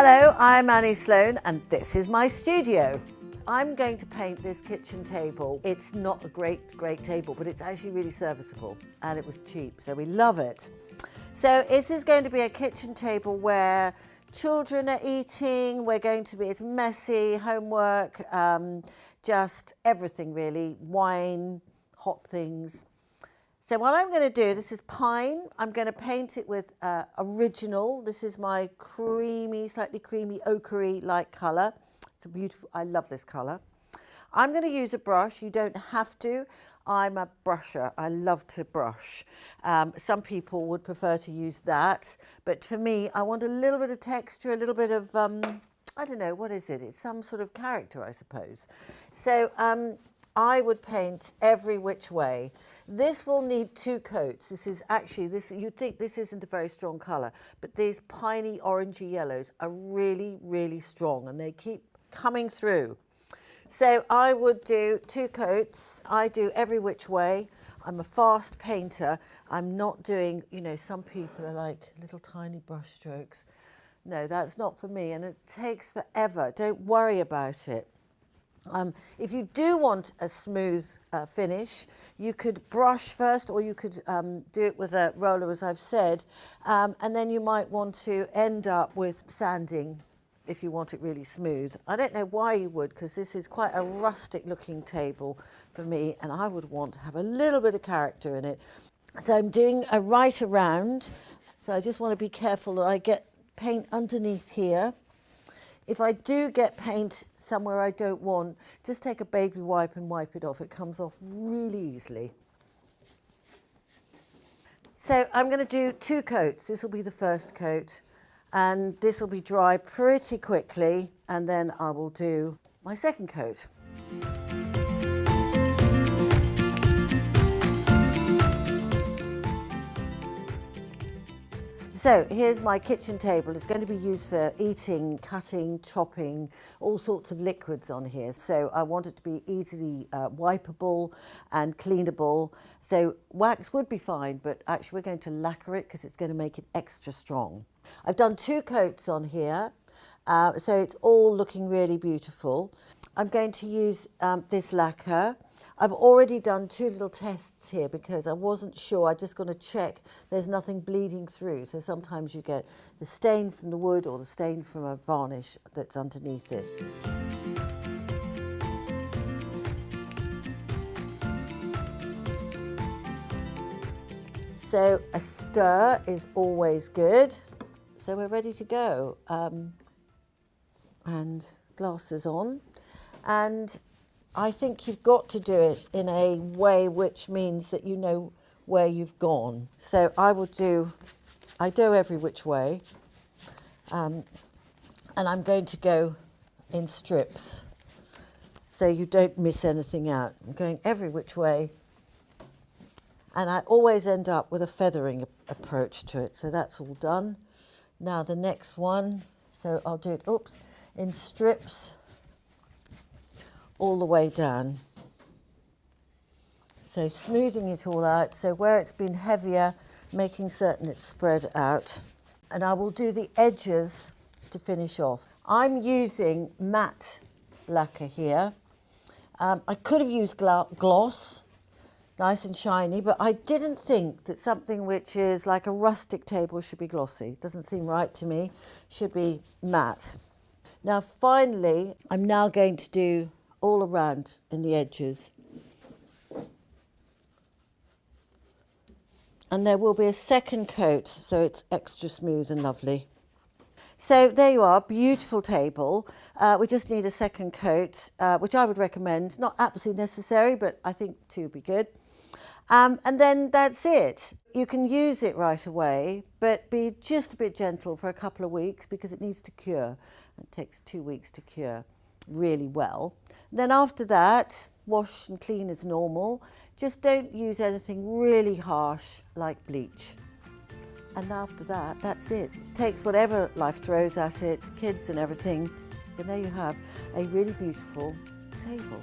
Hello, I'm Annie Sloan and this is my studio. I'm going to paint this kitchen table. It's not a great table, but it's actually really serviceable and it was cheap, so we love it. So this is going to be a kitchen table where children are eating, it's messy, homework, just everything really, wine, hot things. So what I'm going to do, this is pine. I'm going to paint it with original. This is my slightly creamy, ochre-like colour. It's a beautiful, I love this colour. I'm going to use a brush. You don't have to. I'm a brusher. I love to brush. Some people would prefer to use that. But for me, I want a little bit of texture, a little bit of, I don't know, what is it? It's some sort of character, I suppose. So I would paint every which way. This will need 2 coats. This is actually, you'd think this isn't a very strong colour, but these piney orangey yellows are really, really strong and they keep coming through. So I would do 2 coats. I do every which way. I'm a fast painter. I'm not doing, some people are like little tiny brush strokes. No, that's not for me and it takes forever. Don't worry about it. If you do want a smooth finish, you could brush first or you could do it with a roller, as I've said, and then you might want to end up with sanding if you want it really smooth. I don't know why you would, because this is quite a rustic looking table for me and I would want to have a little bit of character in it. So I'm doing a right around, so I just want to be careful that I get paint underneath here. If I do get paint somewhere I don't want, just take a baby wipe and wipe it off. It comes off really easily. So I'm going to do 2 coats. This will be the first coat and this will be dry pretty quickly and then I will do my second coat. So here's my kitchen table. It's going to be used for eating, cutting, chopping, all sorts of liquids on here. So I want it to be easily wipeable and cleanable. So wax would be fine, but actually we're going to lacquer it because it's going to make it extra strong. I've done 2 coats on here, so it's all looking really beautiful. I'm going to use this lacquer. I've already done 2 little tests here because I wasn't sure. I'm just going to check there's nothing bleeding through. So sometimes you get the stain from the wood or the stain from a varnish that's underneath it. So a stir is always good. So we're ready to go. And glasses on. And I think you've got to do it in a way which means that you know where you've gone. So I do every which way, and I'm going to go in strips so you don't miss anything out. I'm going every which way, and I always end up with a feathering approach to it. So that's all done. Now the next one, so I'll do it, in strips all the way down. So smoothing it all out, so where it's been heavier, making certain it's spread out. And I will do the edges to finish off. I'm using matte lacquer here. I could have used gloss, nice and shiny, but I didn't think that something which is like a rustic table should be glossy. Doesn't seem right to me, should be matte. Now finally, I'm now going to do all around in the edges. And there will be a second coat, so it's extra smooth and lovely. So there you are, beautiful table. We just need a second coat, which I would recommend. Not absolutely necessary, but I think 2 would be good. And then that's it. You can use it right away, but be just a bit gentle for a couple of weeks because it needs to cure. It takes 2 weeks to cure really well. Then after that, wash and clean as normal. Just don't use anything really harsh like bleach. And after that, that's it. Takes whatever life throws at it, kids and everything. And there you have a really beautiful table.